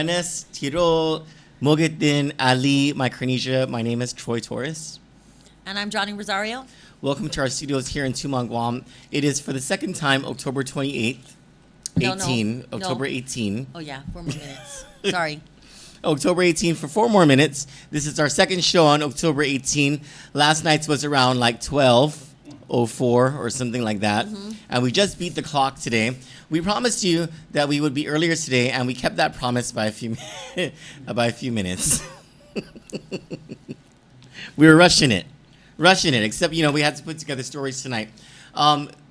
Buenas, Tiro, Mogitin, Ali, Micronesia. My name is Troy Torres. And I'm Johnny Rosario. Welcome to our studios here in Tumon, Guam. It is for the second time, October 28th, 18. October 18. Oh, yeah, 4 more minutes. Sorry. October 18 for 4 more minutes. This is our second show on October 18. Last night's was around like 12:04 or something like that. Mm-hmm. And we just beat the clock today. We promised you that we would be earlier today, and we kept that promise by a few minutes. We were rushing it, except, we had to put together stories tonight.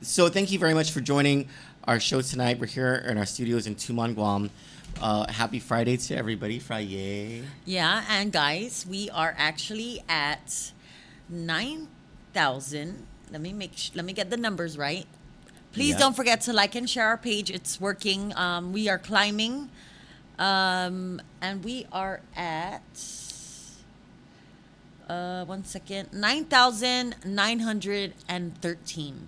So thank you very much for joining our show tonight. We're here in our studios in Tumon, Guam. Happy Friday to everybody. Friday. Yeah, and guys, we are actually at 9,000. Let me get the numbers right. Please don't forget to like and share our page. It's working. We are climbing. And we are at 9,913.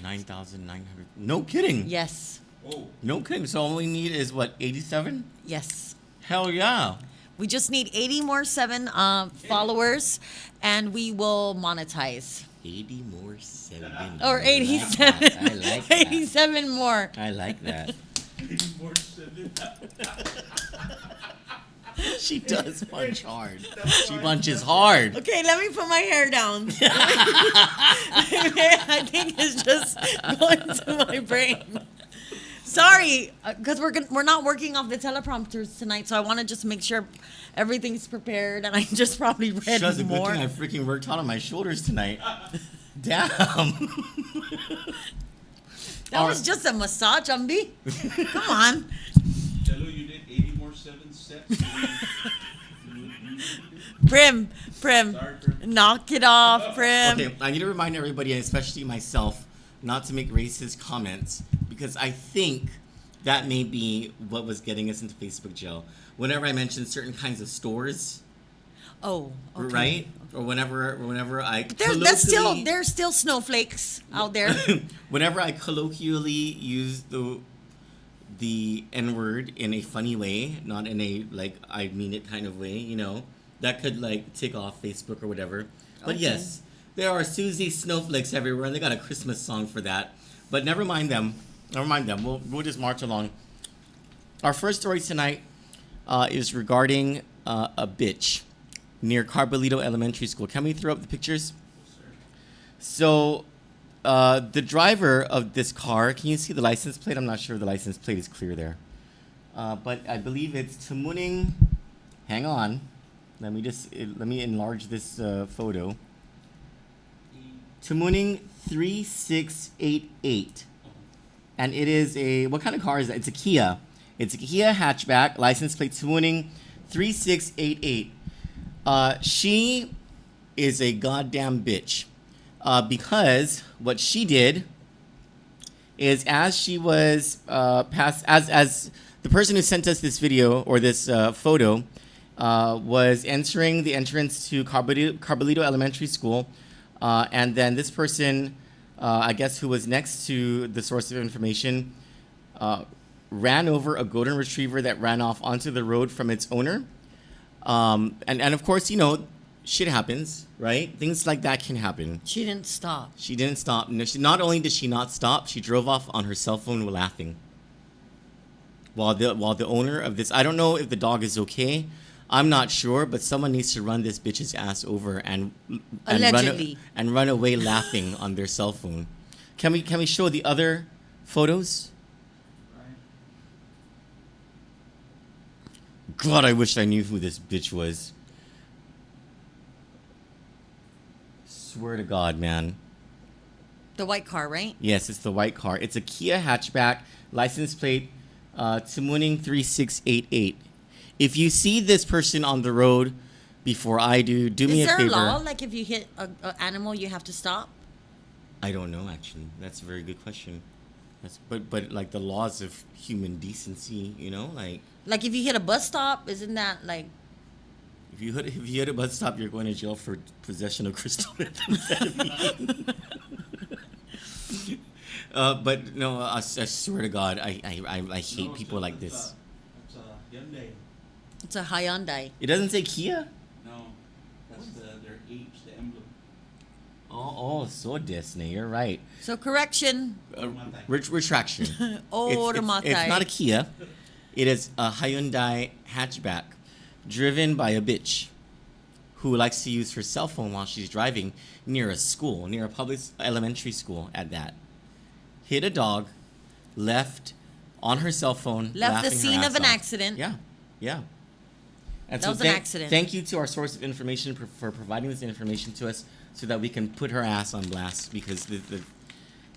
9,900. No kidding. Yes. Whoa. No kidding. So all we need is what, 87? Yes. Hell yeah. We just need 80 more followers, and we will monetize. 80 more 7. Or 87. I like that. 87 more. I like that. 80 more 7. She does punch hard. She punches hard. Okay, let me put my hair down. I think it's just going to my brain. Sorry, because we're not working off the teleprompters tonight, so I want to just make sure everything's prepared, and I just probably read That's more. A good thing I freaking worked hard on my shoulders tonight. Damn. That was just a massage, Umbi. Come on. Jello, you did 80 more 7 steps. Prim. Sorry, Prim. Knock it off, Prim. Okay, I need to remind everybody, and especially myself, not to make racist comments, because I think that may be what was getting us into Facebook jail. Whenever I mention certain kinds of stores, oh, okay. Right? Or whenever I there's still snowflakes out there. Whenever I colloquially use the N-word in a funny way, not in a I mean it kind of way, that could tick off Facebook or whatever. But Okay. yes, there are Susie snowflakes everywhere, and they got a Christmas song for that. But never mind them. We'll just march along. Our first story tonight is regarding a bitch near Carbolito Elementary School. Can we throw up the pictures? So the driver of this car, can you see the license plate? I'm not sure if the license plate is clear there. But I believe it's Tumuning. Hang on. Let me enlarge this photo. Tumuning 3688. And it is what kind of car is that? It's a Kia. It's a Kia hatchback, license plate Tumuning 3688. She is a goddamn bitch. Because what she did is, as she was as the person who sent us this video or this photo was entering the entrance to Carbolito Elementary School, and then this person, I guess, who was next to the source of information, ran over a golden retriever that ran off onto the road from its owner. And of course, shit happens, right? Things like that can happen. She didn't stop. No, not only did she not stop, she drove off on her cell phone laughing. While the owner of this, I don't know if the dog is okay. I'm not sure, but someone needs to run this bitch's ass over and run away laughing on their cell phone. Can we show the other photos? God, I wish I knew who this bitch was. Swear to God, man. The white car, right? Yes, it's the white car. It's a Kia hatchback, license plate Tumuning 3688. If you see this person on the road before I do me a favor. Is there a law, if you hit an animal, you have to stop? I don't know, actually. That's a very good question. But the laws of human decency, Like if you hit a bus stop, isn't that If you hit a bus stop, you're going to jail for possession of crystal methamphetamine. But no, I swear to God, I hate people like this. That's Hyundai. It's a Hyundai. It doesn't say Kia. No, that's their H, the emblem. Oh, so Disney. You're right. So correction. Retraction. It's not a Kia. It is a Hyundai hatchback driven by a bitch who likes to use her cell phone while she's driving near a school, near a public elementary school at that. Hit a dog, left on her cell phone. Left the laughing her scene ass of an off. accident. Yeah. And That was an accident. Thank you to our source of information for providing this information to us so that we can put her ass on blast, because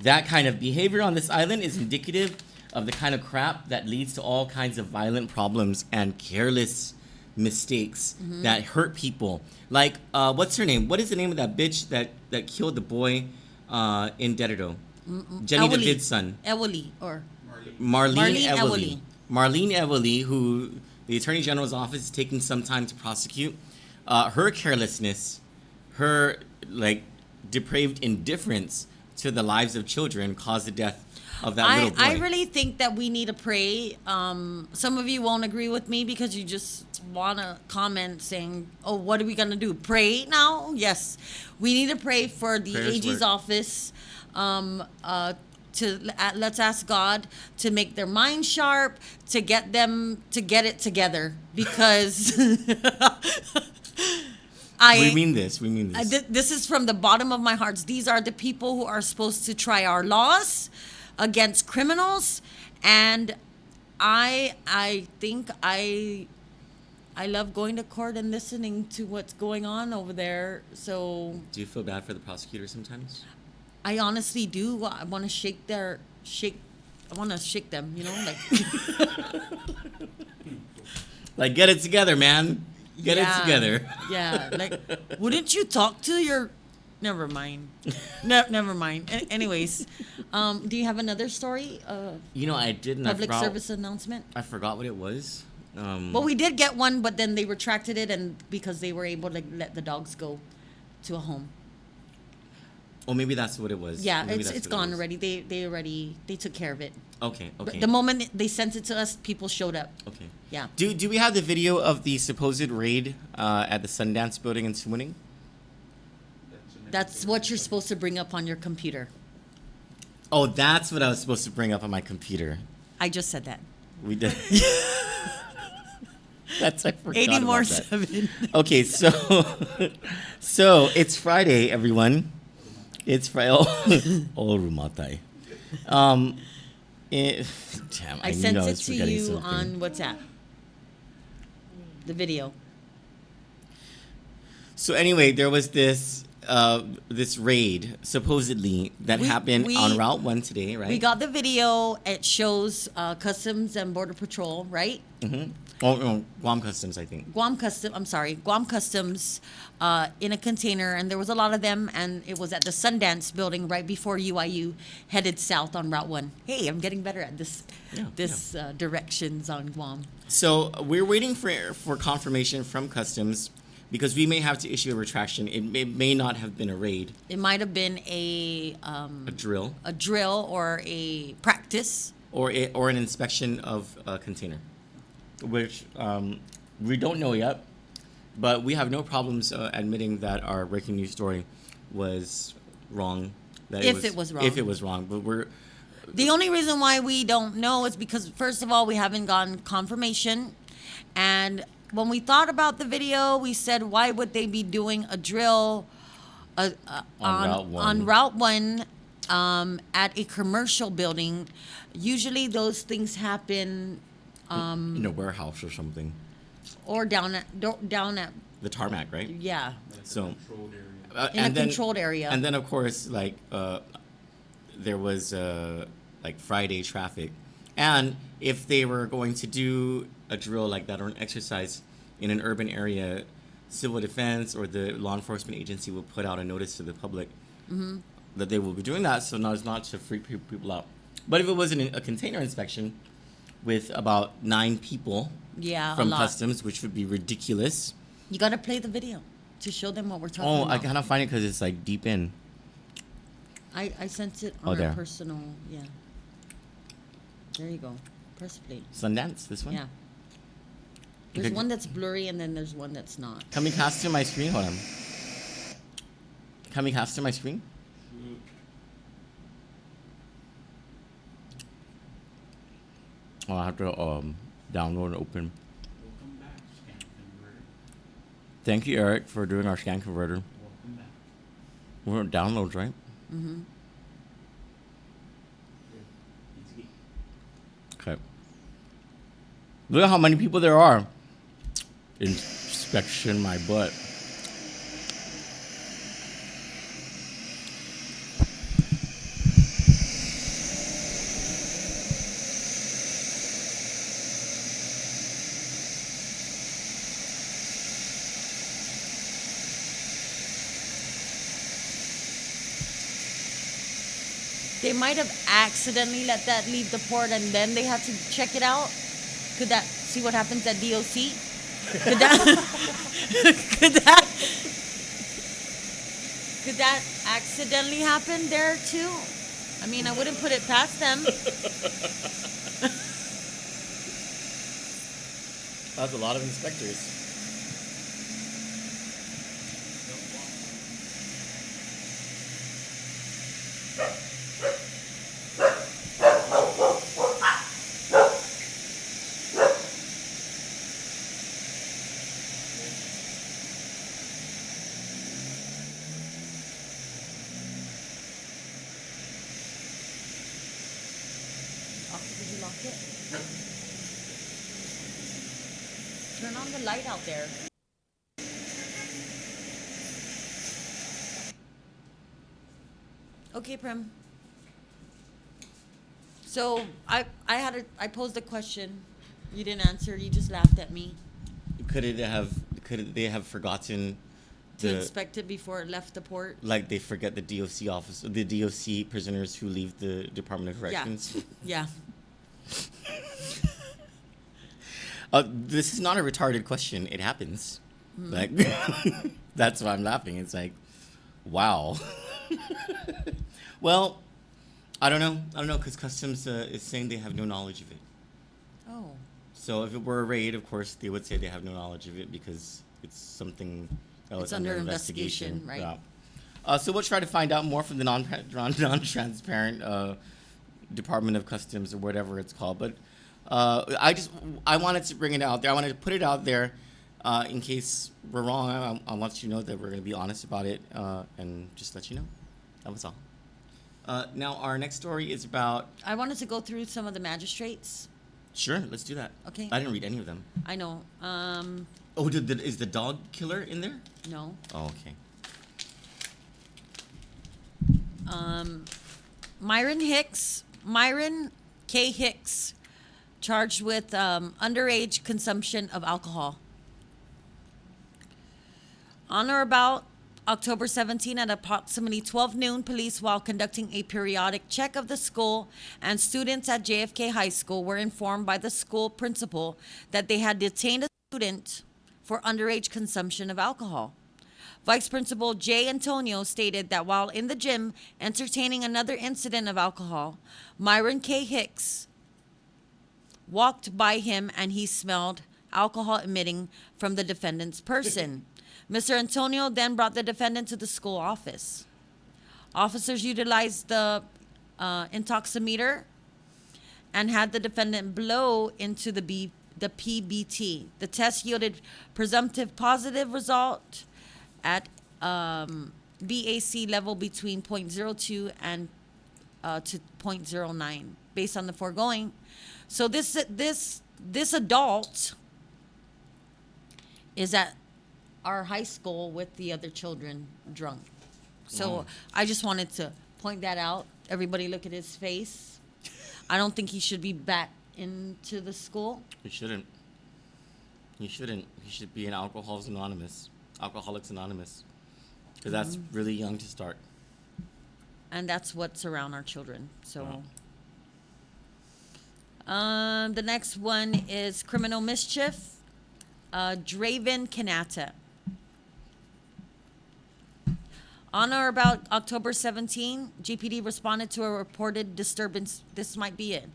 that kind of behavior on this island is indicative of the kind of crap that leads to all kinds of violent problems and careless mistakes that hurt people. Like, what's her name? What is the name of that bitch that killed the boy in Dededo? Jenny Ewely. David's son. Ewely, or Marlene Marlene Ewely. Marlene Ewely, who the Attorney General's office is taking some time to prosecute. Her carelessness, her depraved indifference to the lives of children caused the death of that little boy. I really think that we need to pray. Some of you won't agree with me because you just want to comment saying, oh, what are we going to do? Pray now? Yes. We need to pray for the Prayers AG's work. office. Let's ask God to make their mind sharp, to get them to get it together, because We mean this. this is from the bottom of my heart. These are the people who are supposed to try our laws against criminals, and I think I love going to court and listening to what's going on over there. So Do you feel bad for the prosecutor sometimes? I honestly do. I want to I want to shake them, like. Like, get it together, man. Get it together. Yeah, like, wouldn't you talk to your? Never mind. Never mind. Anyways, do you have another story? I didn't. Public service announcement. I forgot what it was. Well, we did get one, but then they retracted it, and because they were able to let the dogs go to a home. Oh, maybe that's what it was. Yeah, Maybe it's that's what it gone was. already. They took care of it. Okay. The moment they sent it to us, people showed up. Okay. Yeah. Do we have the video of the supposed raid at the Sundance building in Suwannee? That's what you're supposed to bring up on your computer. Oh, that's what I was supposed to bring up on my computer. I just said that. We did. I forgot 80 more about that. 7. Okay, so it's Friday, everyone. It's Friday. Oh, Rumatay. Damn, I knew sent I it was to forgetting you something. on WhatsApp. The video. So anyway, there was this raid supposedly that happened on Route 1 today, right? We got the video. It shows Customs and Border Patrol, right? Mm-hmm. Oh, no, Guam Customs, I think. Guam Customs in a container, and there was a lot of them, and it was at the Sundance building right before UIU headed south on Route 1. Hey, I'm getting better at this directions on Guam. So we're waiting for confirmation from Customs because we may have to issue a retraction. It may not have been a raid. It might have been a drill. A drill or a practice. Or an inspection of a container, which we don't know yet. But we have no problems admitting that our breaking news story was wrong. If it was wrong. But we're... The only reason why we don't know is because, first of all, we haven't gotten confirmation. And when we thought about the video, we said, why would they be doing a drill on Route 1 at a commercial building? Usually those things happen... in a warehouse or something. Or down at the tarmac, right? Yeah. So In a controlled area. And then of course, there was Friday traffic, and if they were going to do a drill like that or an exercise in an urban area, civil defense or the law enforcement agency will put out a notice to the public that they will be doing that, so not to freak people out. But if it was a container inspection with about 9 people from Customs, which would be ridiculous. You got to play the video to show them what we're talking about. Oh, I gotta find it because it's deep in. I sent it on our personal, There you go. Press play. Sundance, this one? Yeah. There's Okay. one that's blurry and then there's one that's not. Coming cast to my screen. Hold on. Coming cast to my screen. Shoot. Oh, I have to download and open. Welcome back, scan converter. Thank you, Eric, for doing our scan converter. Welcome back. We're at downloads, right? Mm-hmm. Good. Easy. Okay. Look at how many people there are. Inspection my butt. They might have accidentally let that leave the port and then they had to check it out. Could that see what happens at DOC? Could that could that accidentally happen there too? I mean, I wouldn't put it past them. That's a lot of inspectors. Oh, did you lock it? Turn on the light out there. Okay, Prim. So I posed a question. You didn't answer. You just laughed at me. Could they have forgotten To the inspect it before it left the port. like they forget the DOC office, the DOC prisoners who leave the Department of Corrections? Yeah. This is not a retarded question. It happens. Like that's why I'm laughing. It's like, wow. Well, I don't know, because Customs is saying they have no knowledge of it. Oh. So if it were a raid, of course, they would say they have no knowledge of it because it's something that was It's under investigation, right. Yeah. So we'll try to find out more from the non-transparent Department of Customs or whatever it's called. But I wanted to bring it out there. I wanted to put it out there in case we're wrong. I want you to know that we're going to be honest about it and just let you know. That was all. Now, our next story is about... I wanted to go through some of the magistrates. Sure, let's do that. Okay. I didn't read any of them. I know. Oh, is the dog killer in there? No. Oh, okay. Myron K. Hicks, charged with underage consumption of alcohol. On or about October 17 at approximately 12 noon, police, while conducting a periodic check of the school and students at JFK High School, were informed by the school principal that they had detained a student for underage consumption of alcohol. Vice Principal J. Antonio stated that while in the gym entertaining another incident of alcohol, Myron K. Hicks walked by him and he smelled alcohol emitting from the defendant's person. Mr. Antonio then brought the defendant to the school office. Officers utilized the intoximeter and had the defendant blow into the PBT. The test yielded presumptive positive result at BAC level between 0.02 and to 0.09. Based on the foregoing, so this adult is at our high school with the other children drunk. So I just wanted to point that out. Everybody look at his face. I don't think he should be back into the school. He shouldn't. He should be in Alcoholics Anonymous. Because that's really young to start. And that's what's around our children. So the next one is criminal mischief. Draven Kanata. On or about October 17, GPD responded to a reported disturbance. This might be it.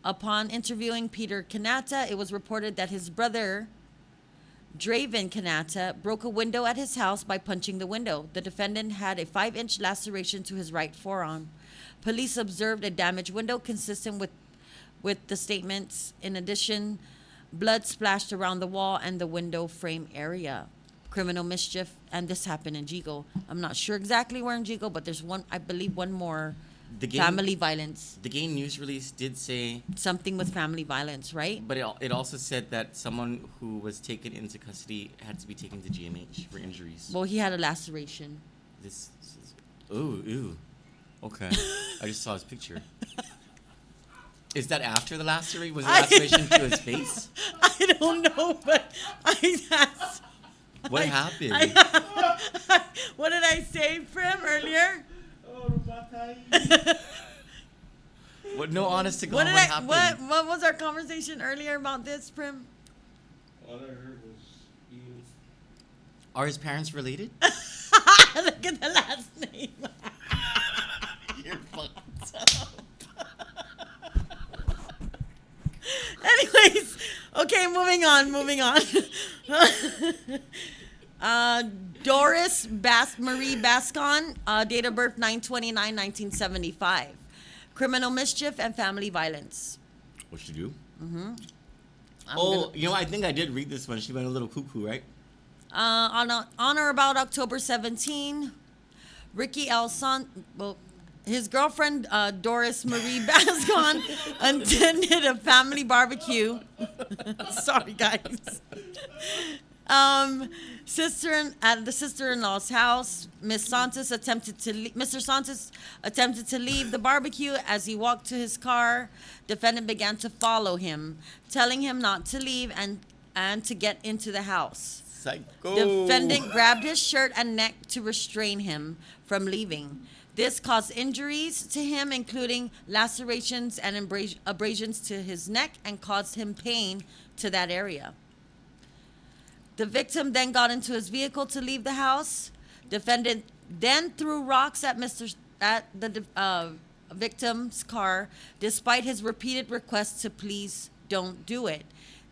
Upon interviewing Peter Kanata, it was reported that his brother Draven Kanata broke a window at his house by punching the window. The defendant had a 5-inch laceration to his right forearm. Police observed a damaged window consistent with the statements. In addition, blood splashed around the wall and the window frame area. Criminal mischief, and this happened in Jigo. I'm not sure exactly where in Jigo, but there's one, I believe, one more. Family violence. The game news release did say Something with family violence, right? but it also said that someone who was taken into custody had to be taken to GMH for injuries. Well, he had a laceration. This is, ooh. Okay. I just saw his picture. Is that after the laceration? Was the laceration to his face? I don't know, but that's... What happened? What did I say, Prim, earlier? What? No, honest to God, What what, did happened? what was our conversation earlier about this, Prim? All I heard was you. Are his parents related? Look at the last name. You're fucked up. Anyways, okay, moving on. Doris Marie Bascon, date of birth 9/29/1975. Criminal mischief and family violence. What'd she do? I'm I think I did read this one. She went a little cuckoo, right? On or about October 17, Ricky his girlfriend Doris Marie Bascon attended a family barbecue. Sorry, guys. At the sister-in-law's house, Mr. Santos attempted to leave the barbecue. As he walked to his car, defendant began to follow him, telling him not to leave and to get into the house. Psycho. Defendant grabbed his shirt and neck to restrain him from leaving. This caused injuries to him, including lacerations and abrasions to his neck, and caused him pain to that area. The victim then got into his vehicle to leave the house. Defendant then threw rocks at the victim's car, despite his repeated requests to please don't do it,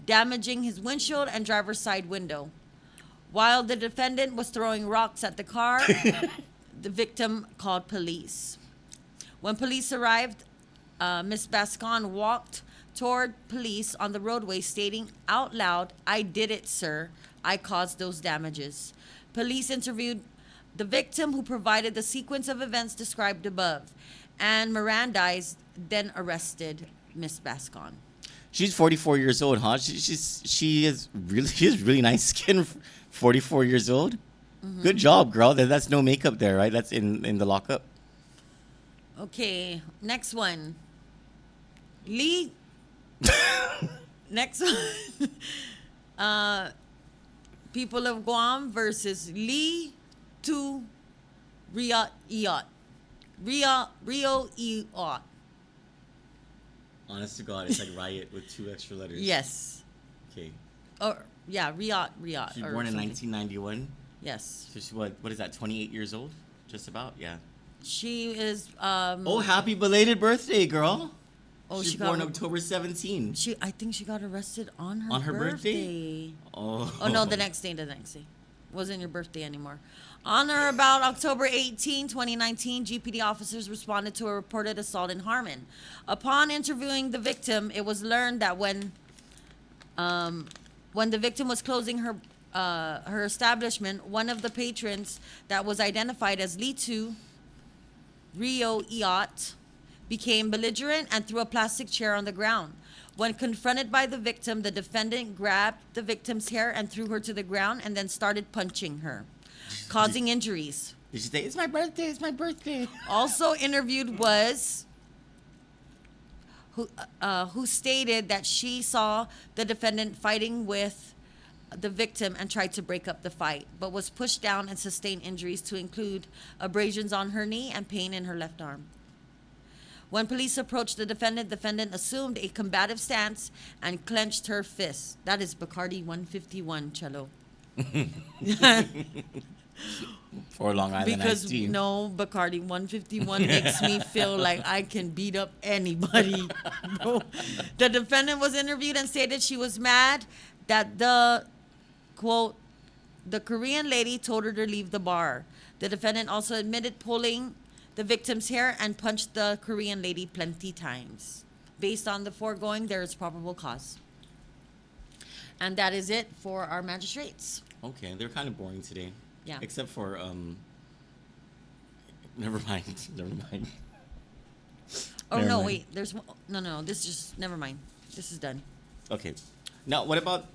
damaging his windshield and driver's side window. While the defendant was throwing rocks at the car, the victim called police. When police arrived, Miss Bascon walked toward police on the roadway, stating out loud, "I did it, sir. I caused those damages." Police interviewed the victim, who provided the sequence of events described above, and Mirandized, then arrested Miss Bascon. She's 44 years old, huh? She has really nice skin. 44 years old. Mm-hmm. Good job, girl. That's no makeup there, right? That's in the lockup. Okay, next one. Lee. Next one. People of Guam versus Lee to Rio Iot. Rio Iot. Honest to God, it's like riot with 2 extra letters. Yes. Okay. Or yeah, Riot. She was born in 1991. Yes. So she's what is that? 28 years old? Just about, yeah. She is. Oh, happy belated birthday, girl! Oh, she's born October 17. I think she got arrested on her birthday. Oh. Oh no, the next day. Wasn't your birthday anymore. On or about October 18, 2019, GPD officers responded to a reported assault in Harmon. Upon interviewing the victim, it was learned that when the victim was closing her establishment, one of the patrons that was identified as Litu Rio Iot became belligerent and threw a plastic chair on the ground. When confronted by the victim, the defendant grabbed the victim's hair and threw her to the ground and then started punching her, causing injuries. Did she say, "It's my birthday, it's my birthday"? Also interviewed was who stated that she saw the defendant fighting with the victim and tried to break up the fight, but was pushed down and sustained injuries to include abrasions on her knee and pain in her left arm. When police approached the defendant assumed a combative stance and clenched her fists. That is Bacardi 151, Cello. For Long Island Because iced tea. no, Bacardi 151 makes me feel like I can beat up anybody. Bro. The defendant was interviewed and stated she was mad that the quote, the Korean lady told her to leave the bar. The defendant also admitted pulling the victim's hair and punched the Korean lady plenty times. Based on the foregoing, there is probable cause. And that is it for our magistrates. Okay, they're kind of boring today. Yeah. Except for never mind. Never mind. Oh, Never no, mind. wait. There's no. This is just never mind. This is done. Okay. Now, what about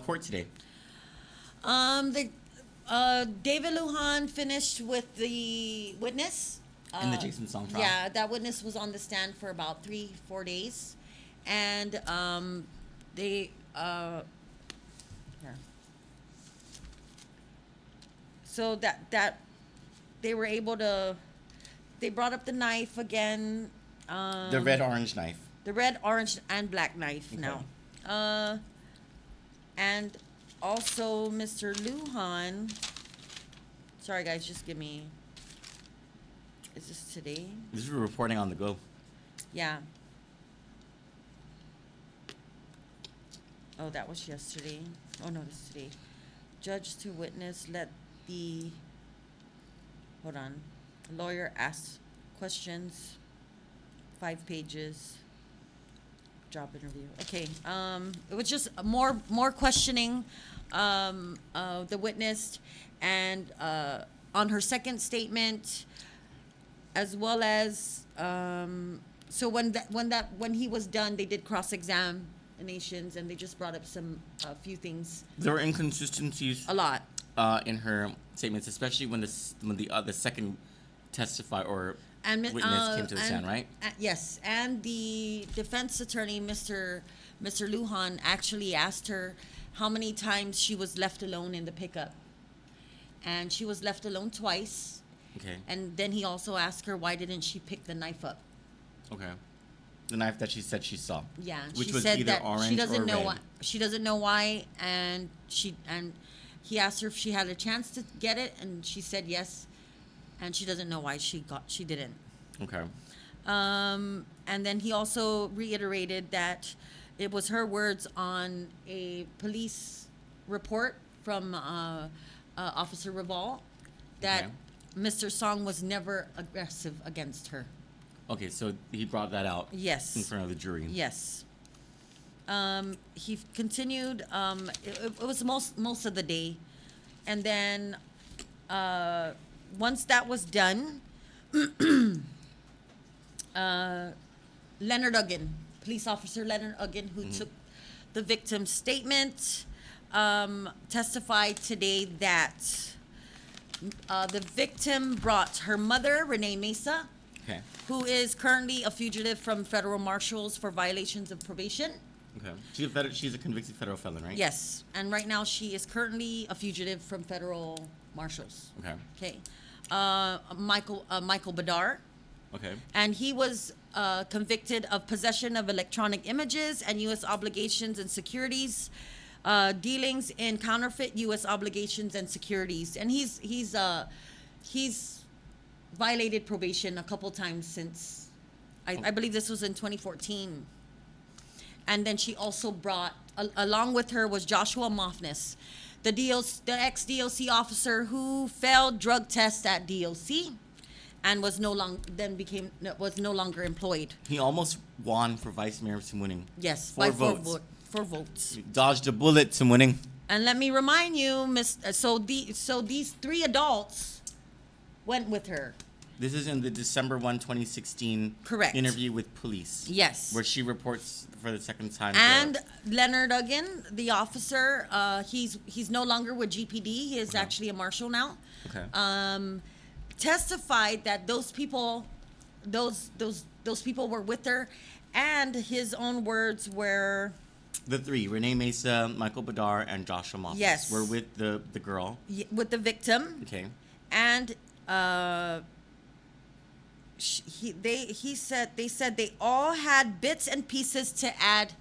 court today? The David Lujan finished with the witness. In the Jason Song trial? Yeah, that witness was on the stand for about 3-4 days, and they here. So that they were able to. They brought up the knife again. The red orange knife. The red, orange, and black knife Okay. now. And also Mr. Lujan. Sorry, guys, just give me. Is this today? This is reporting on the go. Yeah. Oh, that was yesterday. Oh, no, this is today. Judge to witness let the. Hold on. Lawyer ask questions. 5 pages. Job interview. Okay. It was just more questioning the witness, and on her second statement, as well as so when he was done, they did cross examinations, and they just brought up a few things. There were inconsistencies A lot. in her statements, especially when the second testify or And witness came to the stand, right? Yes, and the defense attorney, Mr. Lujan, actually asked her how many times she was left alone in the pickup, and she was left alone twice. Okay. And then he also asked her why didn't she pick the knife up. Okay. The knife that she said she saw. Yeah, Which she was said either that orange she doesn't or know red. why. She doesn't know why, and he asked her if she had a chance to get it, and she said yes, and she doesn't know why she didn't. Okay. And then he also reiterated that it was her words on a police report from Officer Reval that Okay. Mr. Song was never aggressive against her. Okay, so he brought that out Yes. in front of the jury. Yes. He continued. It was most of the day, and then once that was done, Leonard Uggan, police officer Leonard Uggan, who took the victim's statement, testified today that the victim brought her mother, Renee Mesa, Okay. who is currently a fugitive from federal marshals for violations of probation. Okay. She's a convicted federal felon, right? Yes, and right now she is currently a fugitive from federal marshals. Okay. Okay, Michael Badar, Okay. and he was convicted of possession of electronic images and U.S. obligations and securities, dealings in counterfeit U.S. obligations and securities, and he's violated probation a couple times since. I believe this was in 2014. And then she also brought, along with her, was Joshua Moffness, the ex-DOC officer who failed drug tests at DOC, and was no longer employed. He almost won for vice mayor to winning. Yes, 4 by votes. 4 votes. Dodged a bullet to winning. And let me remind you, so these 3 adults went with her. This is in the December 1, 2016 Correct. interview with police. Yes. Where she reports for the second time. And Leonard Uggan, the officer, he's no longer with GPD. He is actually a marshal now. Okay. Testified that those people were with her, and his own words were, The 3, Renee Mesa, Michael Badar, and Joshua Moffat, Yes. were with the girl. with the victim, Okay. and they said they all had bits and pieces to add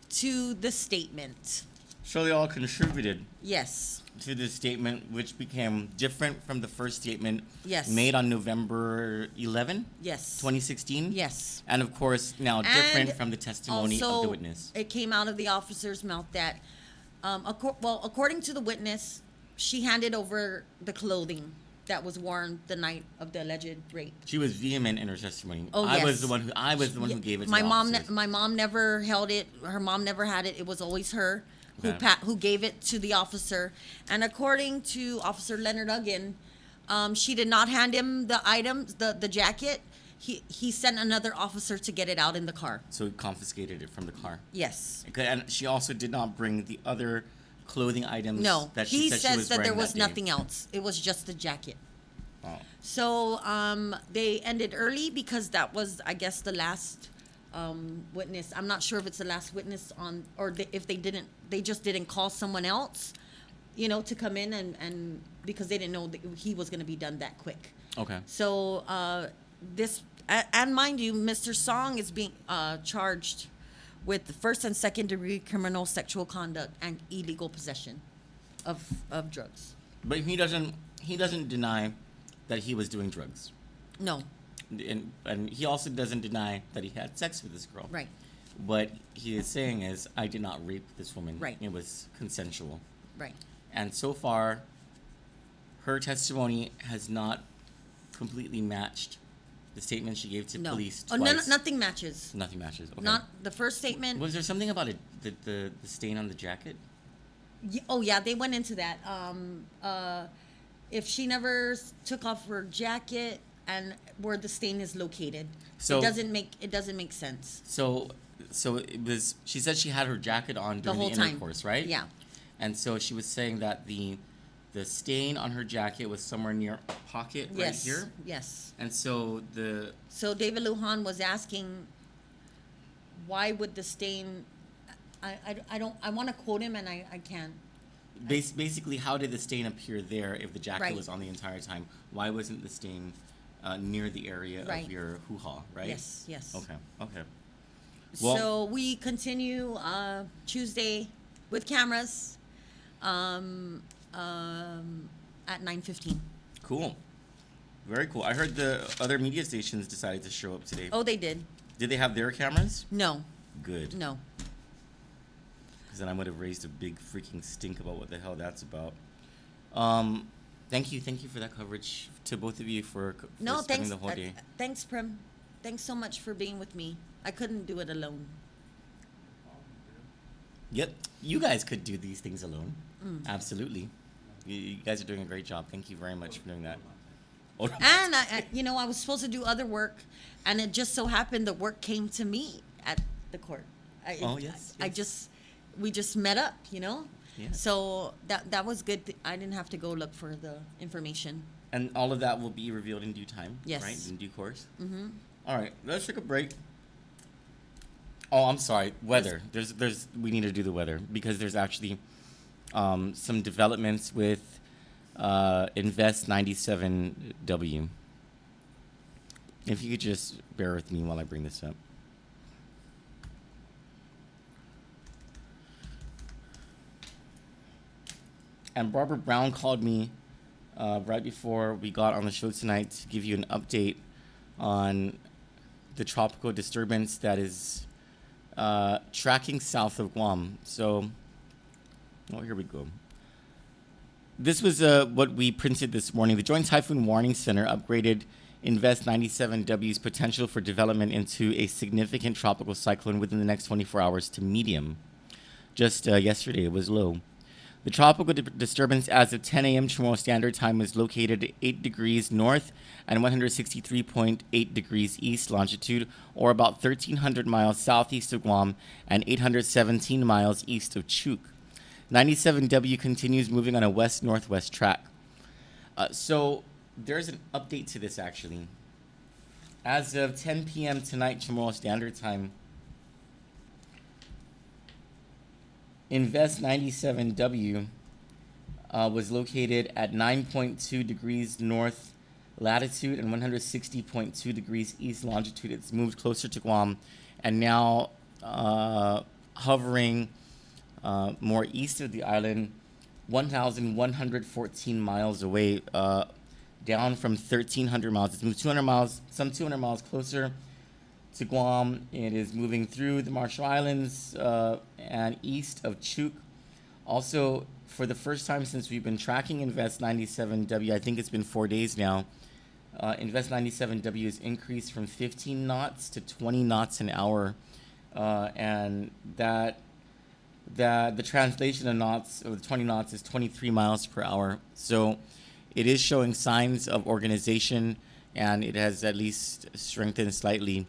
to the statement. So they all contributed Yes. to the statement, which became different from the first statement Yes. made on November 11, Yes. 2016. Yes. And of course, now different And from the testimony of the also, witness. it came out of the officer's mouth that According to the witness, she handed over the clothing that was worn the night of the alleged rape. She was vehement in her testimony. Oh, I yes. was the one who gave it to my the mom. officers. My mom never held it. Her mom never had it. It was always her Okay. who gave it to the officer. And according to Officer Leonard Uggan, she did not hand him the items, the jacket. He sent another officer to get it out in the car. So he confiscated it from the car. Yes. Okay, and she also did not bring the other clothing items. No. That she He said she says was that there wearing was that day. nothing else. It was just the jacket. Oh. So they ended early because that was, I guess, the last witness. I'm not sure if it's the last witness if they just didn't call someone else, to come in and because they didn't know that he was going to be done that quick. Okay. So and mind you, Mr. Song is being charged with first and second degree criminal sexual conduct and illegal possession of drugs. But he doesn't deny that he was doing drugs. No. And he also doesn't deny that he had sex with this girl. Right. What he is saying is, I did not rape this woman. Right. It was consensual. Right. And so far, her testimony has not completely matched the statement she gave to No. police Oh, twice. nothing matches. Nothing matches. Okay. Not the first statement. Was there something about the stain on the jacket? Oh yeah, they went into that. If she never took off her jacket and where the stain is located, So- it doesn't make sense. So it was. She said she had her jacket on The during whole the time. intercourse, right? Yeah. And so she was saying that the stain on her jacket was somewhere near a pocket right Yes. here. Yes. And so So David Lujan was asking, why would the stain? I don't. I want to quote him and I can't. basically, how did the stain appear there if the jacket Right. was on the entire time? Why wasn't the stain near the area Right. of your hoo-ha, right? Yes. Yes. Okay. Well- So we continue Tuesday with cameras at 9:15. Cool. Very cool. I heard the other media stations decided to show up today. Oh, they did. Did they have their cameras? No. Good. No. Because then I would have raised a big freaking stink about what the hell that's about. Thank you for that coverage to both of you for No, spending thanks. the whole day. Thanks, Prim. Thanks so much for being with me. I couldn't do it alone. Yep, you guys could do these things alone. Mm. Absolutely. You guys are doing a great job. Thank you very much for doing that. Oh, And I was supposed to do other work, and it just so happened the work came to me at the court. Oh, yes, We just met up, Yeah. So that was good. I didn't have to go look for the information. and all of that will be revealed in due time. Yes. Right? In due course. Mm-hmm. All right, let's take a break. Oh, I'm sorry. Weather. We need to do the weather because there's actually some developments with Invest 97W. If you could just bear with me while I bring this up. And Barbara Brown called me right before we got on the show tonight to give you an update on the tropical disturbance that is tracking south of Guam. So, here we go. This was what we printed this morning. The Joint Typhoon Warning Center upgraded Invest 97W's potential for development into a significant tropical cyclone within the next 24 hours to medium. Just yesterday, it was low. The tropical disturbance as of 10 a.m. Chamorro Standard Time was located at 8 degrees north and 163.8 degrees east longitude, or about 1,300 miles southeast of Guam and 817 miles east of Chuuk. 97W continues moving on a west-northwest track. So there's an update to this, actually. As of 10 p.m. tonight, Chamorro Standard Time, Invest 97W was located at 9.2 degrees north latitude and 160.2 degrees east longitude. It's moved closer to Guam and now hovering more east of the island, 1,114 miles away, down from 1,300 miles. It's moved 200 miles, some 200 miles closer to Guam. It is moving through the Marshall Islands and east of Chuuk, Also, for the first time since we've been tracking Invest 97W, I think it's been 4 days now. Invest 97W has increased from 15 knots to 20 knots an hour, and that the translation of knots, or the 20 knots, is 23 miles per hour. So it is showing signs of organization, and it has at least strengthened slightly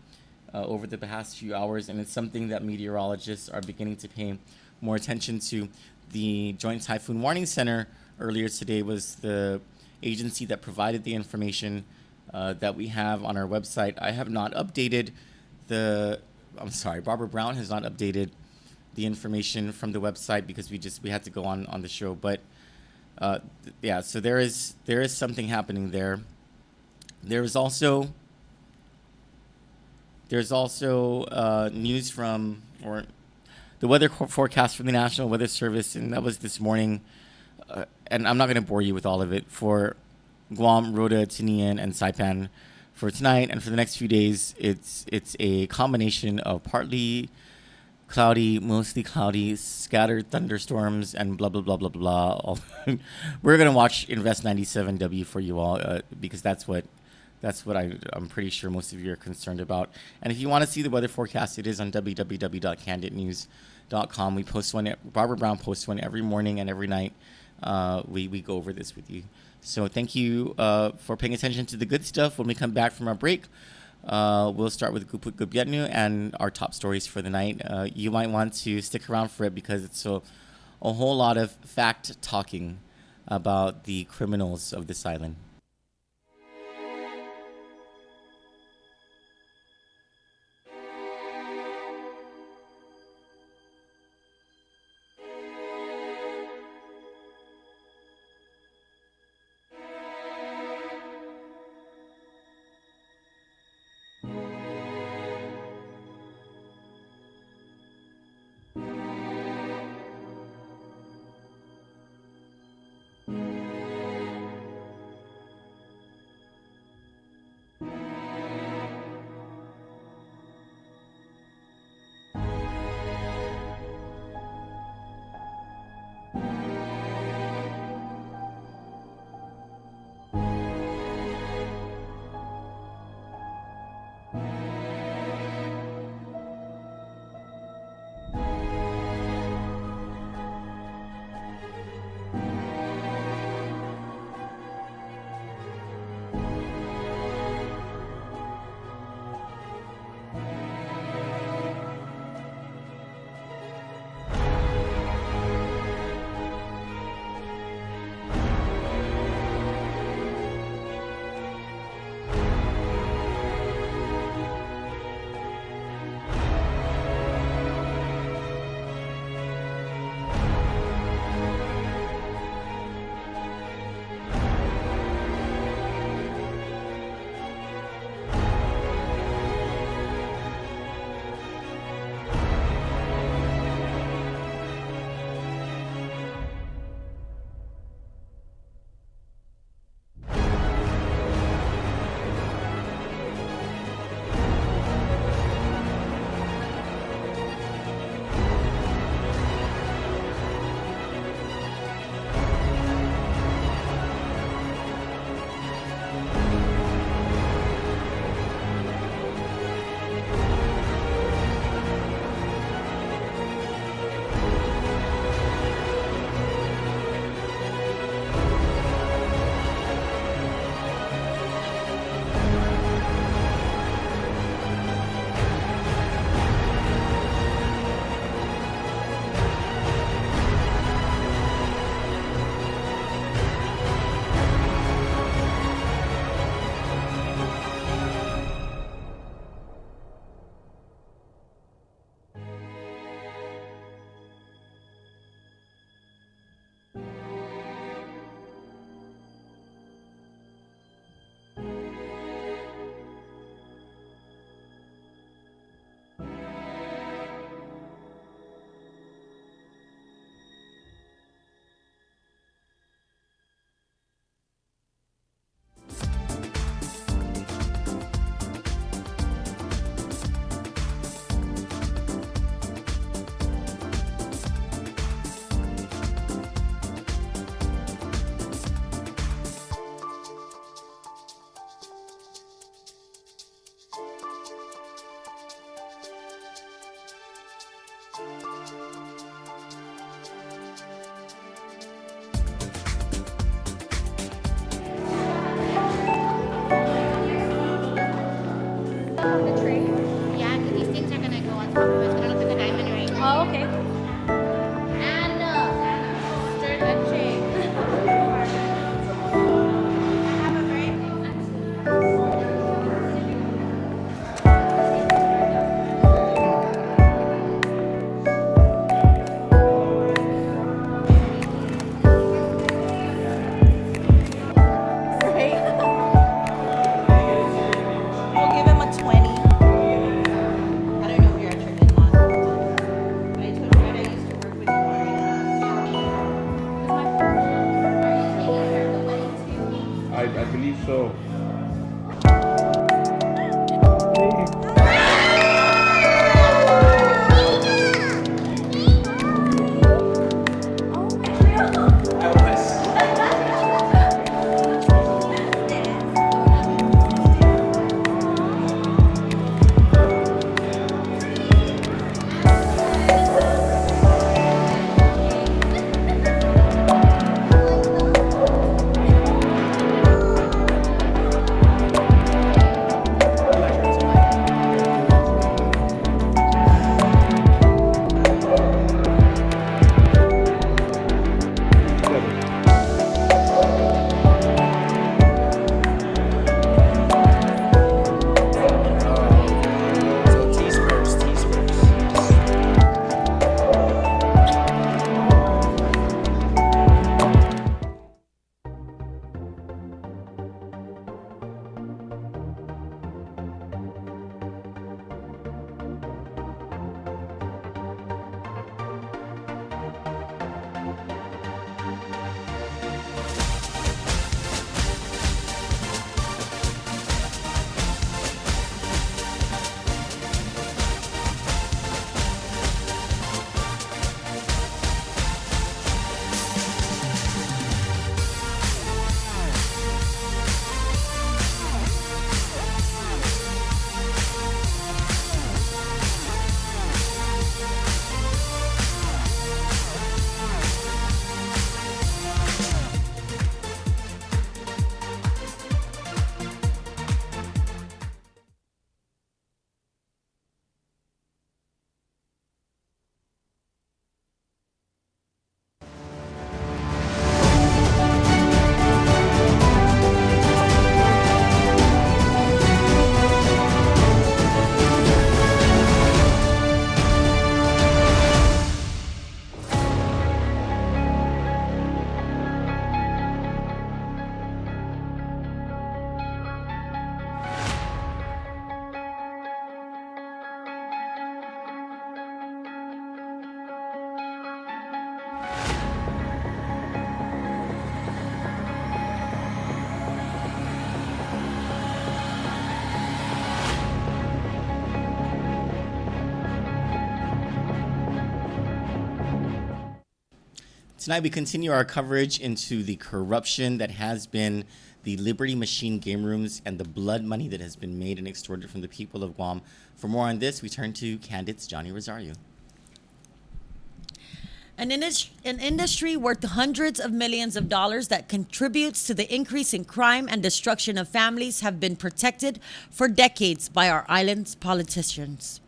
over the past few hours, and it's something that meteorologists are beginning to pay more attention to. The Joint Typhoon Warning Center earlier today was the agency that provided the information that we have on our website. I have not updated I'm sorry, Barbara Brown has not updated the information from the website because we had to go on the show. But yeah, so there is something happening there. There's also news from, or the weather forecast from the National Weather Service, and that was this morning. And I'm not going to bore you with all of it, for Guam, Rota, Tinian, and Saipan for tonight and for the next few days. It's a combination of partly cloudy, mostly cloudy, scattered thunderstorms, and blah blah blah blah blah. We're gonna watch Invest 97W for you all because that's what I'm pretty sure most of you are concerned about. And if you want to see the weather forecast, it is on www.kanditnews.com. We post one. Barbara Brown posts one every morning and every night. We go over this with you. So thank you for paying attention to the good stuff. When we come back from our break, we'll start with Guput Gubyetnu and our top stories for the night. You might want to stick around for it because it's a whole lot of fact talking about the criminals of this island. So tease first, tease first. Tonight we continue our coverage into the corruption that has been the Liberty Machine game rooms and the blood money that has been made and extorted from the people of Guam. For more on this, we turn to Kandit's Johnny Rosario. An industry worth hundreds of millions of dollars that contributes to the increase in crime and destruction of families have been protected for decades by our island's politicians.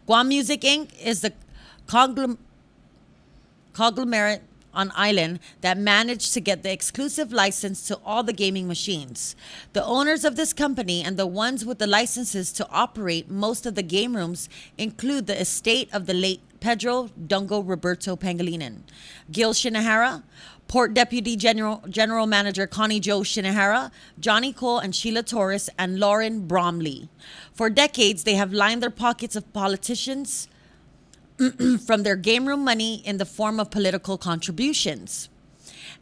Guam Music Inc. is the conglomerate on island that managed to get the exclusive license to all the gaming machines. The owners of this company and the ones with the licenses to operate most of the game rooms include the estate of the late Pedro Dungo Roberto Pangilinan, Gil Shinahara, Port Deputy General Manager Connie Jo Shinahara, Johnny Cole and Sheila Torres, and Lauren Bromley. For decades, they have lined their pockets of politicians from their game room money in the form of political contributions.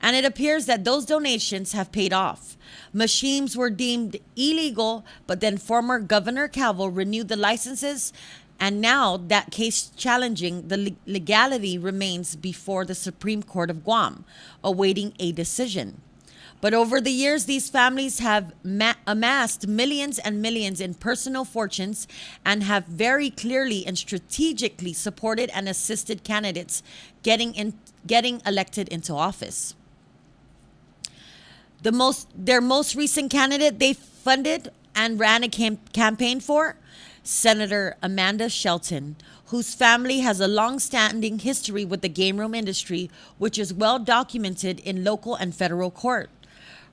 And it appears that those donations have paid off. Machines were deemed illegal, but then former Governor Calvo renewed the licenses, and now that case challenging the legality remains before the Supreme Court of Guam, awaiting a decision. But over the years, these families have amassed millions and millions in personal fortunes and have very clearly and strategically supported and assisted candidates getting elected into office. Their most recent candidate they funded and ran a campaign for, Senator Amanda Shelton, whose family has a long-standing history with the game room industry, which is well documented in local and federal court.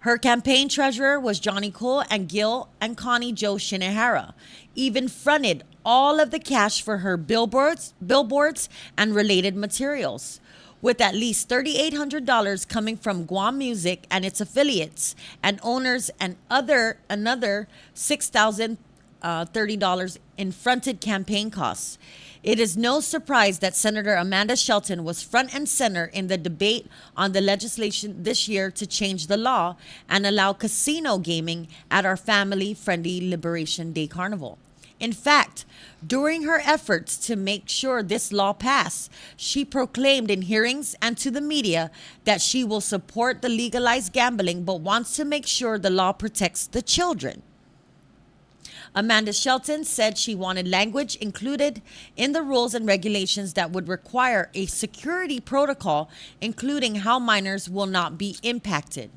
Her campaign treasurer was Johnny Cole, and Gil and Connie Jo Shinahara even fronted all of the cash for her billboards and related materials, with at least $3,800 coming from Guam Music and its affiliates and owners, and another $6,030 in fronted campaign costs. It is no surprise that Senator Amanda Shelton was front and center in the debate on the legislation this year to change the law and allow casino gaming at our family-friendly Liberation Day Carnival. In fact, during her efforts to make sure this law passed, she proclaimed in hearings and to the media that she will support the legalized gambling but wants to make sure the law protects the children. Amanda Shelton said she wanted language included in the rules and regulations that would require a security protocol, including how minors will not be impacted.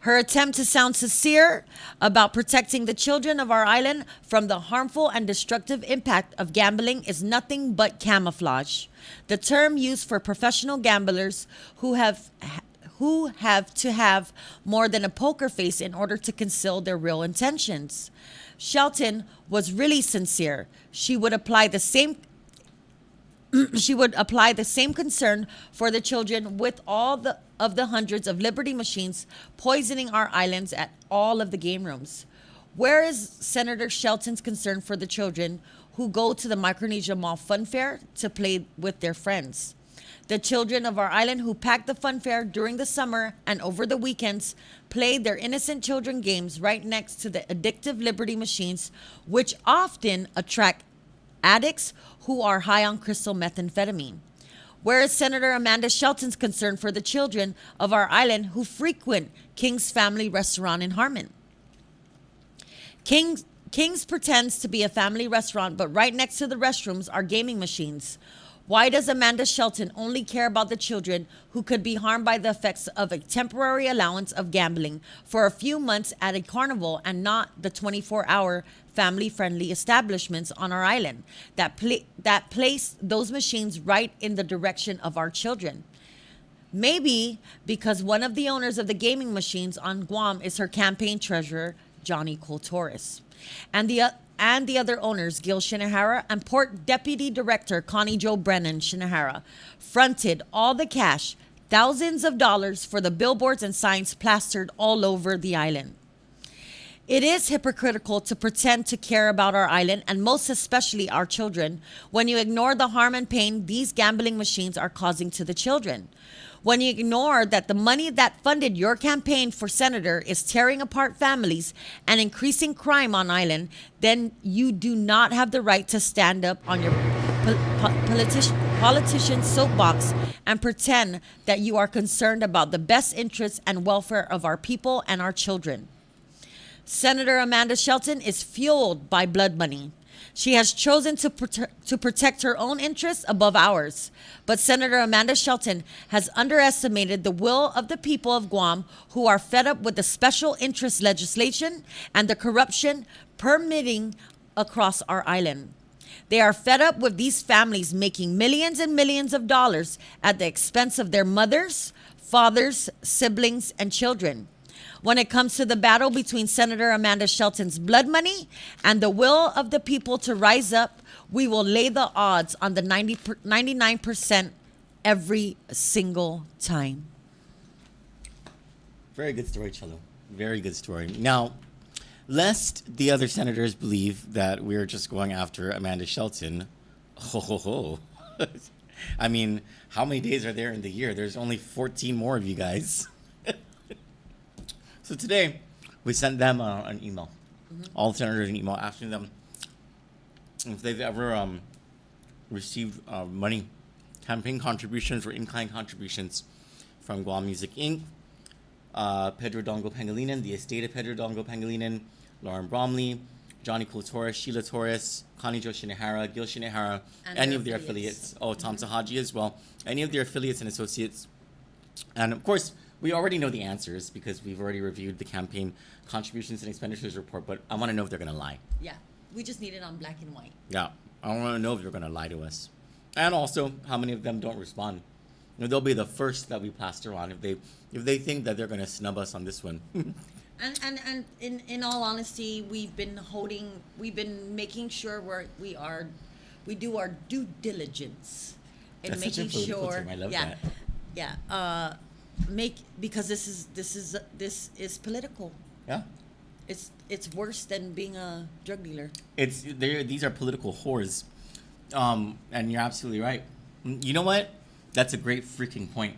Her attempt to sound sincere about protecting the children of our island from the harmful and destructive impact of gambling is nothing but camouflage, the term used for professional gamblers who have to have more than a poker face in order to conceal their real intentions. Shelton was really sincere. She would apply the same concern for the children with all of the hundreds of Liberty machines poisoning our islands at all of the game rooms. Where is Senator Shelton's concern for the children who go to the Micronesia Mall Fun Fair to play with their friends? The children of our island who pack the fun fair during the summer and over the weekends play their innocent children games right next to the addictive Liberty machines, which often attract addicts who are high on crystal methamphetamine. Where is Senator Amanda Shelton's concern for the children of our island who frequent King's Family Restaurant in Harmon? King's pretends to be a family restaurant, but right next to the restrooms are gaming machines. Why does Amanda Shelton only care about the children who could be harmed by the effects of a temporary allowance of gambling for a few months at a carnival and not the 24-hour family-friendly establishments on our island that place those machines right in the direction of our children? Maybe because one of the owners of the gaming machines on Guam is her campaign treasurer, Johnny Cole Torres. And the other owners, Gil Shinahara and Port Deputy Director Connie Jo Brennan Shinahara, fronted all the cash, thousands of dollars, for the billboards and signs plastered all over the island. It is hypocritical to pretend to care about our island, and most especially our children, when you ignore the harm and pain these gambling machines are causing to the children. When you ignore that the money that funded your campaign for senator is tearing apart families and increasing crime on island, then you do not have the right to stand up on your politician's soapbox and pretend that you are concerned about the best interests and welfare of our people and our children. Senator Amanda Shelton is fueled by blood money. She has chosen to protect her own interests above ours. But Senator Amanda Shelton has underestimated the will of the people of Guam, who are fed up with the special interest legislation and the corruption permitting across our island. They are fed up with these families making millions and millions of dollars at the expense of their mothers, fathers, siblings, and children. When it comes to the battle between Senator Amanda Shelton's blood money and the will of the people to rise up, we will lay the odds on the 99% every single time. Very good story, Chelo. Very good story. Now, lest the other senators believe that we're just going after Amanda Shelton, I mean, how many days are there in the year? There's only 14 more of you guys. So today, we sent them an email. All the senators an email asking them if they've ever received money, campaign contributions or in-kind contributions from Guam Music Inc., Pedro Dongo Pangilinan, the estate of Pedro Dongo Pangilinan, Lauren Bromley, Johnny Cole Torres, Sheila Torres, Connie Jo Shinahara, Gil Shinahara, And any their of their affiliates. Oh, Tom Sahaji as well. Any of their affiliates and associates. And of course, we already know the answers because we've already reviewed the campaign contributions and expenditures report, but I want to know if they're going to lie. Yeah, we just need it on black and white. Yeah, I want to know if they're going to lie to us. And also, how many of them don't respond. You know, they'll be the first that we plaster on if they think that they're going to snub us on this one. And in all honesty, we've been making sure we do our due diligence in That's such a making political sure. term. I love yeah, that. yeah. Because this is political. Yeah. It's worse than being a drug dealer. These are political whores, and you're absolutely right. You know what? That's a great freaking point.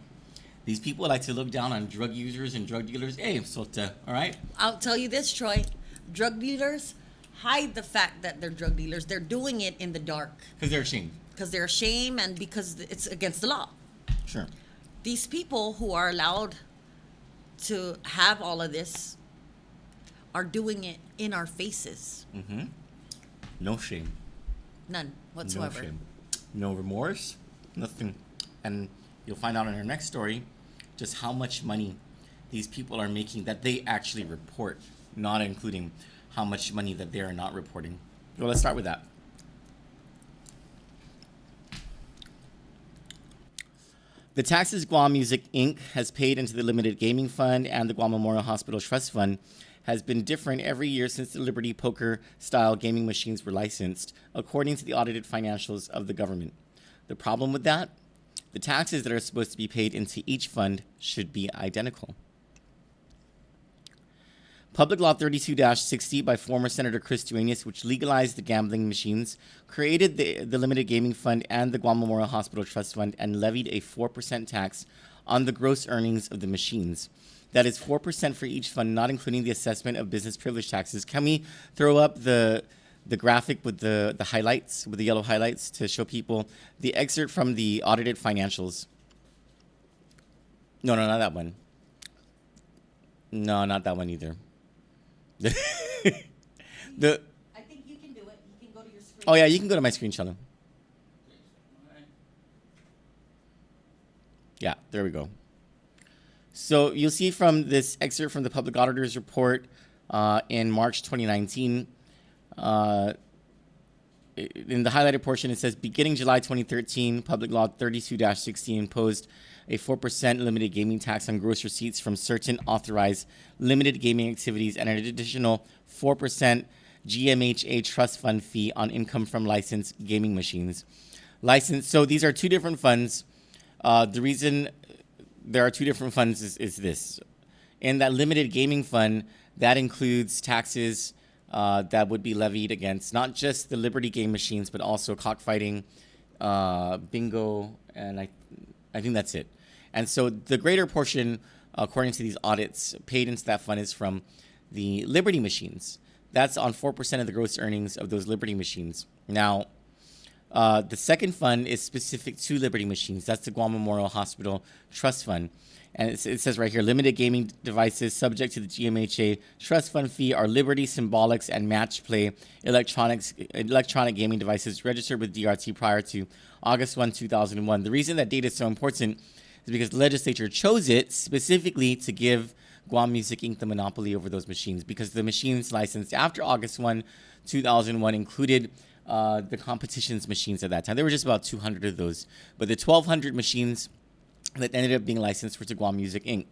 These people like to look down on drug users and drug dealers. Hey, Sota, all right? I'll tell you this, Troy. Drug dealers hide the fact that they're drug dealers. They're doing it in the dark Because they're ashamed. because they're ashamed and because it's against the law. Sure. These people who are allowed to have all of this are doing it in our faces. Mm-hmm. No shame. None whatsoever. No shame. No remorse. Nothing. And you'll find out in our next story just how much money these people are making that they actually report, not including how much money that they are not reporting. Well, let's start with that. The taxes Guam Music Inc. has paid into the Limited Gaming Fund and the Guam Memorial Hospital Trust Fund has been different every year since the Liberty Poker-style gaming machines were licensed, according to the audited financials of the government. The problem with that? The taxes that are supposed to be paid into each fund should be identical. Public Law 32-60 by former Senator Chris Duenas, which legalized the gambling machines, created the Limited Gaming Fund and the Guam Memorial Hospital Trust Fund and levied a 4% tax on the gross earnings of the machines. That is 4% for each fund, not including the assessment of business privilege taxes. Can we throw up the graphic with the highlights, with the yellow highlights to show people the excerpt from the audited financials? No, not that one. No, not that one either. I think you can do it. You can go to your screen. Oh yeah, you can go to my screen, Shalom. Yeah, there we go. So you'll see from this excerpt from the Public Auditor's Report in March 2019, in the highlighted portion, it says, beginning July 2013, Public Law 32-16 imposed a 4% limited gaming tax on gross receipts from certain authorized limited gaming activities and an additional 4% GMHA trust fund fee on income from licensed gaming machines. So these are two different funds. The reason there are two different funds is this. In that limited gaming fund, that includes taxes that would be levied against not just the Liberty game machines, but also cockfighting, bingo, and I think that's it. And so the greater portion, according to these audits, paid into that fund is from the Liberty machines. That's on 4% of the gross earnings of those Liberty machines. Now, the second fund is specific to Liberty machines. That's the Guam Memorial Hospital Trust Fund. And it says right here, limited gaming devices subject to the GMHA trust fund fee are Liberty, Symbolics, and Match Play electronic gaming devices registered with DRT prior to August 1, 2001. The reason that data is so important is because the legislature chose it specifically to give Guam Music Inc. the monopoly over those machines, because the machines licensed after August 1, 2001 included the competitions machines at that time. There were just about 200 of those. But the 1,200 machines that ended up being licensed were to Guam Music Inc.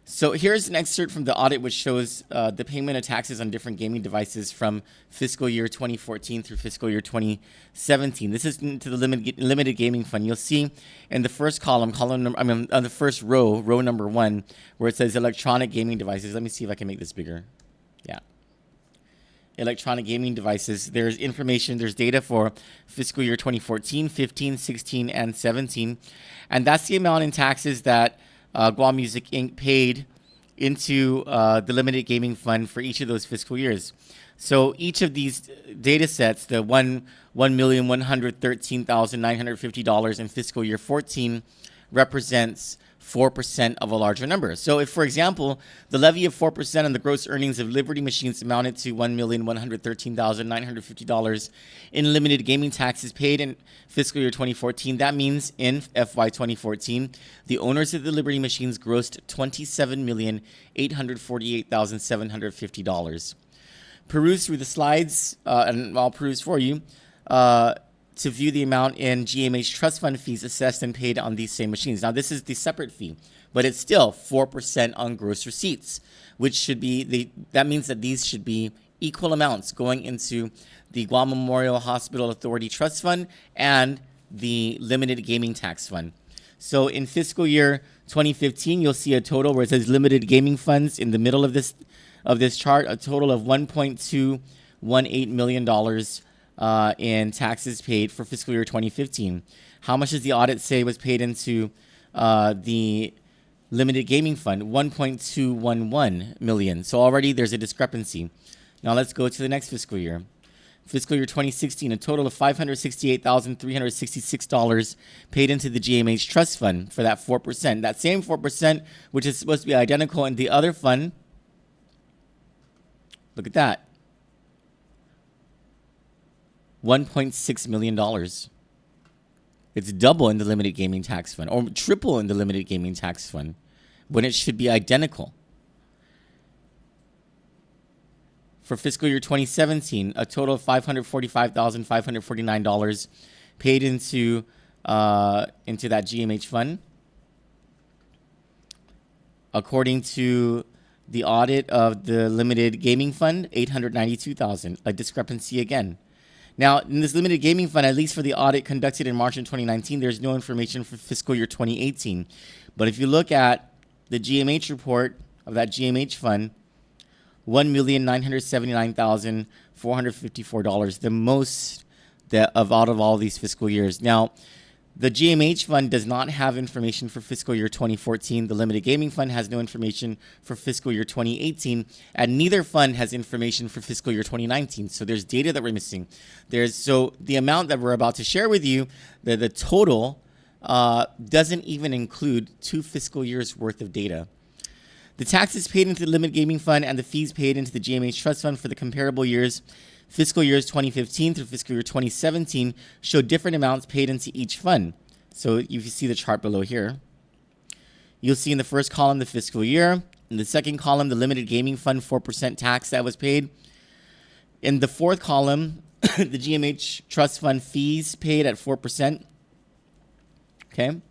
So here's an excerpt from the audit which shows the payment of taxes on different gaming devices from fiscal year 2014 through fiscal year 2017. This is into the limited gaming fund. You'll see in the first column on the first row number 1, where it says electronic gaming devices. Let me see if I can make this bigger. Yeah. Electronic gaming devices. There's information, there's data for fiscal year 2014, 15, 16, and 17. And that's the amount in taxes that Guam Music Inc. paid into the limited gaming fund for each of those fiscal years. So each of these data sets, the $1,113,950 in fiscal year 14 represents 4% of a larger number. So if, for example, the levy of 4% on the gross earnings of Liberty machines amounted to $1,113,950 in limited gaming taxes paid in fiscal year 2014, that means in FY 2014, the owners of the Liberty machines grossed $27,848,750. Peruse through the slides, and I'll peruse for you, to view the amount in GMH trust fund fees assessed and paid on these same machines. Now, this is the separate fee, but it's still 4% on gross receipts, which should be that means that these should be equal amounts going into the Guam Memorial Hospital Authority Trust Fund and the Limited Gaming Tax Fund. So in fiscal year 2015, you'll see a total where it says limited gaming funds in the middle of this chart, a total of $1.218 million in taxes paid for fiscal year 2015. How much does the audit say was paid into the limited gaming fund? $1.211 million. So already there's a discrepancy. Now let's go to the next fiscal year. Fiscal year 2016, a total of $568,366 paid into the GMH Trust Fund for that 4%. That same 4%, which is supposed to be identical in the other fund. Look at that. $1.6 million. It's double in the limited gaming tax fund, or triple in the limited gaming tax fund, when it should be identical. For fiscal year 2017, a total of $545,549 paid into that GMH fund. According to the audit of the limited gaming fund, $892,000, a discrepancy again. Now, in this limited gaming fund, at least for the audit conducted in March of 2019, there's no information for fiscal year 2018. But if you look at the GMH report of that GMH fund, $1,979,454, the most of out of all these fiscal years. Now, the GMH fund does not have information for fiscal year 2014. The limited gaming fund has no information for fiscal year 2018, and neither fund has information for fiscal year 2019. So there's data that we're missing. So the amount that we're about to share with you, the total, doesn't even include 2 fiscal years worth of data. The taxes paid into the limited gaming fund and the fees paid into the GMH Trust Fund for the comparable years, fiscal years 2015 through fiscal year 2017, show different amounts paid into each fund. So if you see the chart below here, you'll see in the first column the fiscal year. In the second column, the limited gaming fund 4% tax that was paid. In the fourth column, the GMH Trust Fund fees paid at 4%. Okay.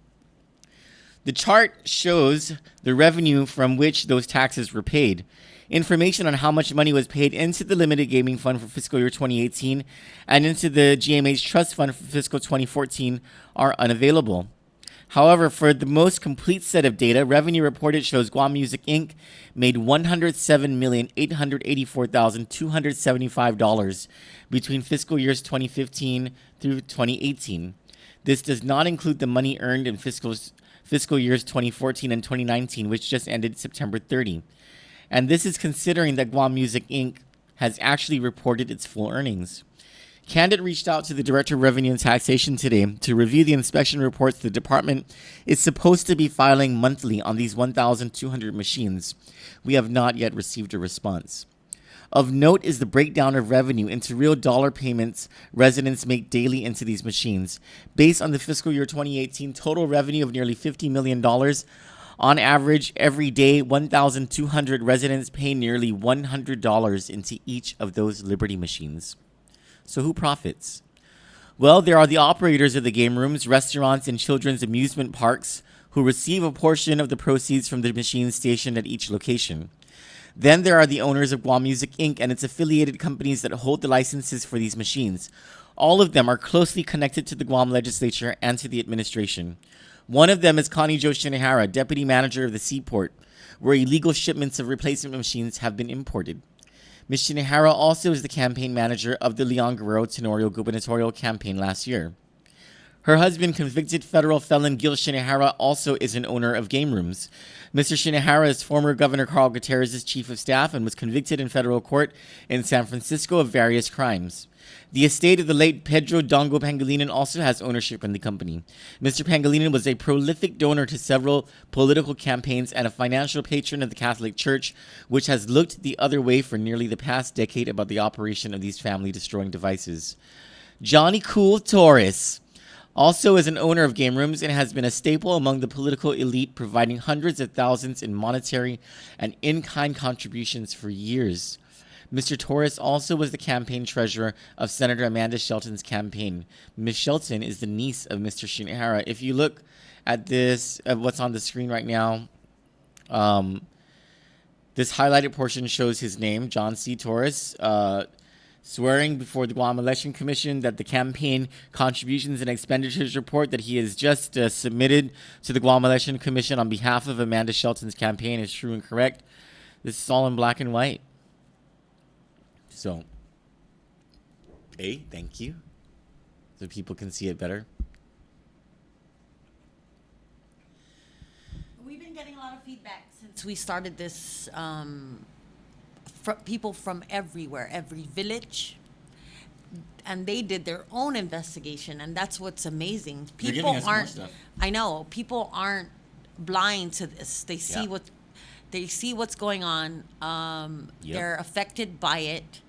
The chart shows the revenue from which those taxes were paid. Information on how much money was paid into the limited gaming fund for fiscal year 2018 and into the GMH Trust Fund for fiscal 2014 are unavailable. However, for the most complete set of data, revenue reported shows Guam Music Inc. made $107,884,275 between fiscal years 2015 through 2018. This does not include the money earned in fiscal years 2014 and 2019, which just ended September 30. And this is considering that Guam Music Inc. has actually reported its full earnings. Kandit reached out to the Director of Revenue and Taxation today to review the inspection reports the department is supposed to be filing monthly on these 1,200 machines. We have not yet received a response. Of note is the breakdown of revenue into real dollar payments residents make daily into these machines. Based on the fiscal year 2018 total revenue of nearly $50 million, on average, every day, 1,200 residents pay nearly $100 into each of those Liberty machines. So who profits? Well, there are the operators of the game rooms, restaurants, and children's amusement parks who receive a portion of the proceeds from the machines stationed at each location. Then there are the owners of Guam Music Inc. and its affiliated companies that hold the licenses for these machines. All of them are closely connected to the Guam legislature and to the administration. One of them is Connie Jo Shinihara, deputy manager of the seaport, where illegal shipments of replacement machines have been imported. Ms. Shinihara also is the campaign manager of the Leon Guerrero Tenorio gubernatorial campaign last year. Her husband, convicted federal felon Gil Shinihara, also is an owner of game rooms. Mr. Shinihara is former Governor Carl Gutierrez's chief of staff and was convicted in federal court in San Francisco of various crimes. The estate of the late Pedro Dongo Pangilinan also has ownership in the company. Mr. Pangilinan was a prolific donor to several political campaigns and a financial patron of the Catholic Church, which has looked the other way for nearly the past decade about the operation of these family-destroying devices. Johnny Cool Torres also is an owner of game rooms and has been a staple among the political elite, providing hundreds of thousands in monetary and in-kind contributions for years. Mr. Torres also was the campaign treasurer of Senator Amanda Shelton's campaign. Ms. Shelton is the niece of Mr. Shinihara. If you look at this, what's on the screen right now, this highlighted portion shows his name, John C. Torres, swearing before the Guam Election Commission that the campaign contributions and expenditures report that he has just submitted to the Guam Election Commission on behalf of Amanda Shelton's campaign is true and correct. This is all in black and white. So, thank you. So people can see it better. We've been getting a lot of feedback since we started this people from everywhere, every village, and they did their own investigation, and that's what's amazing. They're People giving us more aren't. stuff. I know people aren't blind to this. They see Yeah. what they see what's going on. Yep. They're affected by it.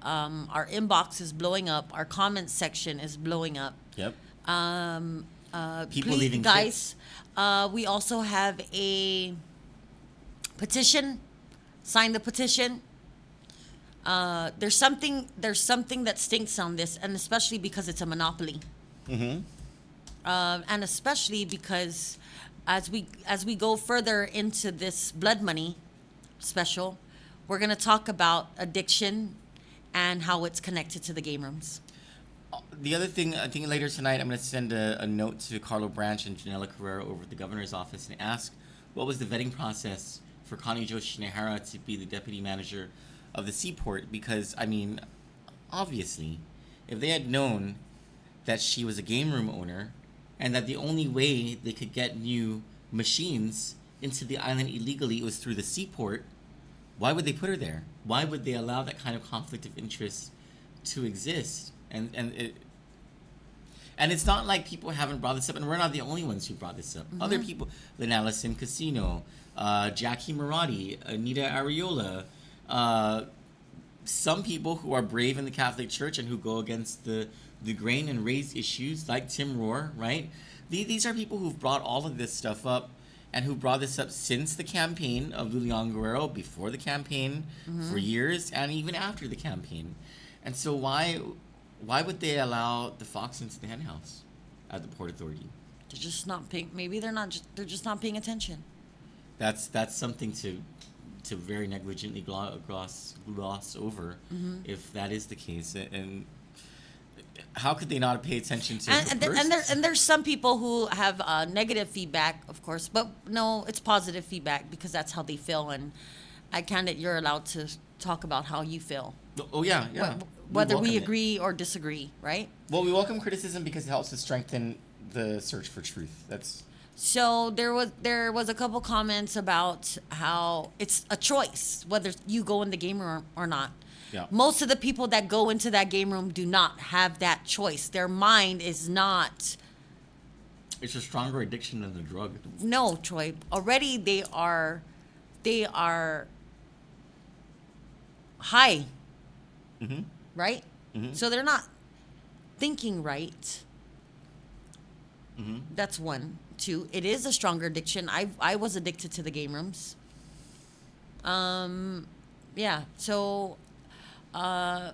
Our inbox is blowing up. Our comment section is blowing up. Yep. People Please, leaving guys. We also have a petition. Sign the petition. There's something that stinks on this, and especially because it's a monopoly. Mm-hmm. And especially because as we go further into this blood money special, we're gonna talk about addiction and how it's connected to the game rooms. The other thing, I think later tonight, I'm going to send a note to Carlo Branch and Janela Carrera over at the governor's office and ask what was the vetting process for Connie Jo Shinehara to be the deputy manager of the seaport. Because, I mean, obviously, if they had known that she was a game room owner and that the only way they could get new machines into the island illegally was through the seaport, why would they put her there? Why would they allow that kind of conflict of interest to exist? And it's not like people haven't brought this up, and we're not the only ones who brought this up. Mm-hmm. Other people, Lynn Allison Casino, Jackie Marotti, Anita Ariola, some people who are brave in the Catholic Church and who go against the grain and raise issues, like Tim Rohr, right? These are people who've brought all of this stuff up and who brought this up since the campaign of Lilian Guerrero, before the campaign, for years, and even after the campaign. And so why would they allow the fox into the henhouse at the Port Authority? They're just not paying. Maybe they're just not paying attention. That's something to very negligently gloss over, if that is the case. And how could they not pay attention to And there's some people who have negative feedback, of course, but no, it's positive feedback because that's how they feel. And at Kandit, you're allowed to talk about how you feel. Oh yeah. Whether we welcome it. agree or disagree, right? Well, we welcome criticism because it helps us strengthen the search for truth. That's So there was a couple comments about how it's a choice whether you go in the game room or not. Yeah. Most of the people that go into that game room do not have that choice. Their mind is not. It's a stronger addiction than the drug. No, Troy. Already they are high, Mm-hmm. right? Mhm. So they're not thinking right. Mm-hmm. That's one. Two, it is a stronger addiction. I was addicted to the game rooms. Yeah. So, as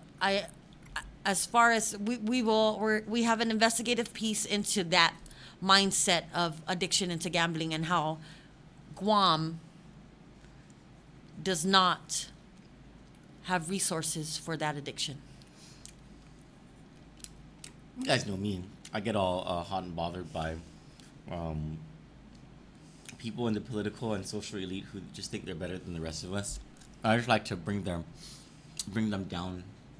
far as we have an investigative piece into that mindset of addiction into gambling and how Guam does not have resources for that addiction. You guys know me. I get all hot and bothered by people in the political and social elite who just think they're better than the rest of us. I just like to bring them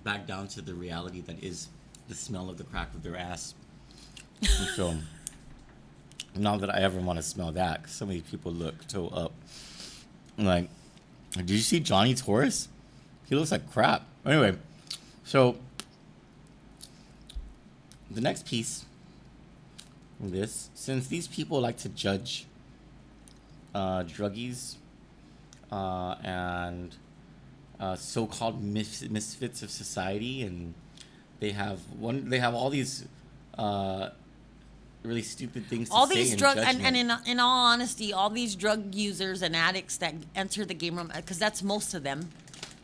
back down to the reality that is the smell of the crack of their ass. And so, not that I ever want to smell that, 'cause some of these people look toe up. I'm like, did you see Johnny Torres? He looks like crap. Anyway, so the next piece of this, since these people like to judge druggies and so-called misfits of society, and they have all these really stupid things to All say these in drug judgment. and in all honesty, all these drug users and addicts that enter the game room, because that's most of them,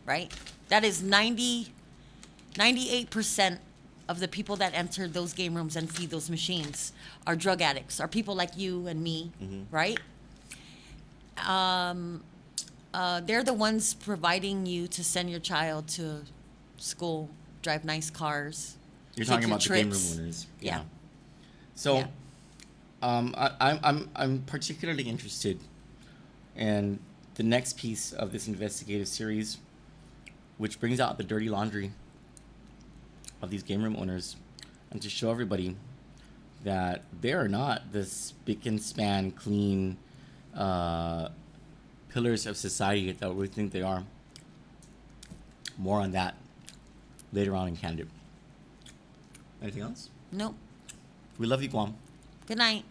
right? That is 98% of the people that enter those game rooms and feed those machines are drug addicts, are people like you and me, right? They're the ones providing you to send your child to school, drive nice cars. You're take talking your about the game room trips. owners. Yeah. So, Yeah. I'm particularly interested in the next piece of this investigative series, which brings out the dirty laundry of these game room owners, and to show everybody that they are not the spick and span clean pillars of society that we think they are. More on that later on in Kandit. Anything else? Nope. We love you, Guam. Good night.